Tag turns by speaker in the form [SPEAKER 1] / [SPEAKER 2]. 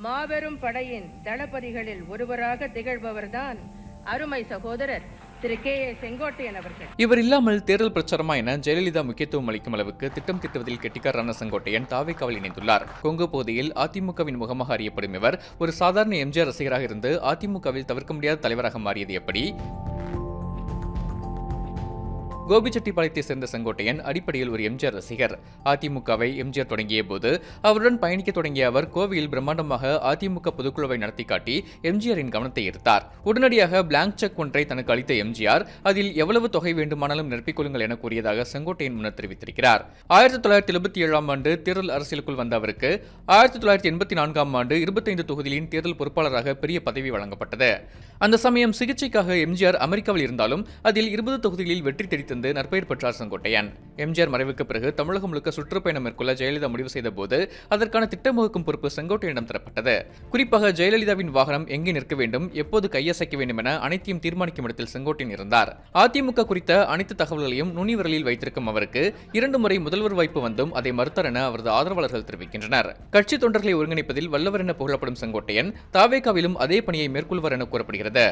[SPEAKER 1] மாபெரும் படையின் தளபதிகளில் ஒருவராக திகழ்பவர்தான் அருமை சகோதரர் திரு K.A. செங்கோட்டையன் அவர்கள்.
[SPEAKER 2] இவர் இல்லாமல் தேர்தல் பிரச்சாரமா என ஜெயலலிதா முக்கியத்துவம் அளிக்கும் அளவுக்கு திட்டம் திட்டுவதில் கெட்டிக்காரரான செங்கோட்டையன் தாவேக்காவில் இணைந்துள்ளார். கொங்கு பகுதியில் அதிமுகவின் முகமாக அறியப்படும் இவர் ஒரு சாதாரண எம்ஜிஆர் ரசிகராக இருந்து அதிமுகவில் தவிர்க்க முடியாத தலைவராக மாறியது எப்படி? கோபிச்செட்டிப்பாளையத்தை சேர்ந்த செங்கோட்டையன் அடிப்படையில் ஒரு எம்ஜிஆர் ரசிகர். அதிமுகவை எம்ஜிஆர் தொடங்கிய போது அவருடன் பயணிக்க தொடங்கிய அவர் கோவையில் பிரம்மாண்டமாக அதிமுக பொதுக்குழுவை நடத்தி காட்டி எம்ஜிஆரின் கவனத்தை ஈர்த்தார். உடனடியாக பிளாங்க் செக் ஒன்றை தனக்கு அளித்த எம்ஜிஆர் அதில் எவ்வளவு தொகை வேண்டுமானாலும் நிரப்பிக் கொள்ளுங்கள் என கூறியதாக செங்கோட்டையன் முன்னர் தெரிவித்திருக்கிறார். 1977 ஆண்டு தேர்தல் அரசியலுக்குள் வந்த அவருக்கு 1984 ஆண்டு 25 தொகுதிகளின் தேர்தல் பொறுப்பாளராக பெரிய பதவி வழங்கப்பட்டது. அந்த சமயம் சிகிச்சைக்காக எம்ஜிஆர் அமெரிக்காவில் இருந்தாலும் அதில் 20 தொகுதிகளில் வெற்றி தெரிவித்து நற்பெயர் பெற்றார் செங்கோட்டையன். எம்ஜிஆர் மறைவுக்கு பிறகு தமிழகம் முழுக்க சுற்றுப்பயணம் மேற்கொள்ள ஜெயலலிதா முடிவு செய்த போது அதற்கான திட்டம் வகுக்கும் பொறுப்பு செங்கோட்டையனிடம் தரப்பட்டது. குறிப்பாக ஜெயலலிதாவின் வாகனம் எங்கே நிற்க வேண்டும், எப்போது கையசைக்க வேண்டும் என அனைத்தையும் தீர்மானிக்கும் இடத்தில் செங்கோட்டையன் இருந்தார். அதிமுக குறித்த அனைத்து தகவல்களையும் நுனிவிரலில் வைத்திருக்கும் அவருக்கு 2 முறை முதல்வர் வாய்ப்பு வந்தும் அதை மறுத்தார் என அவரது ஆதரவாளர்கள் தெரிவிக்கின்றனர். கட்சி தொண்டர்களை ஒருங்கிணைப்பதில் வல்லவர் என புகழப்படும் செங்கோட்டையன் தாவேகாவிலும் அதே பணியை மேற்கொள்வார் என கூறப்படுகிறது.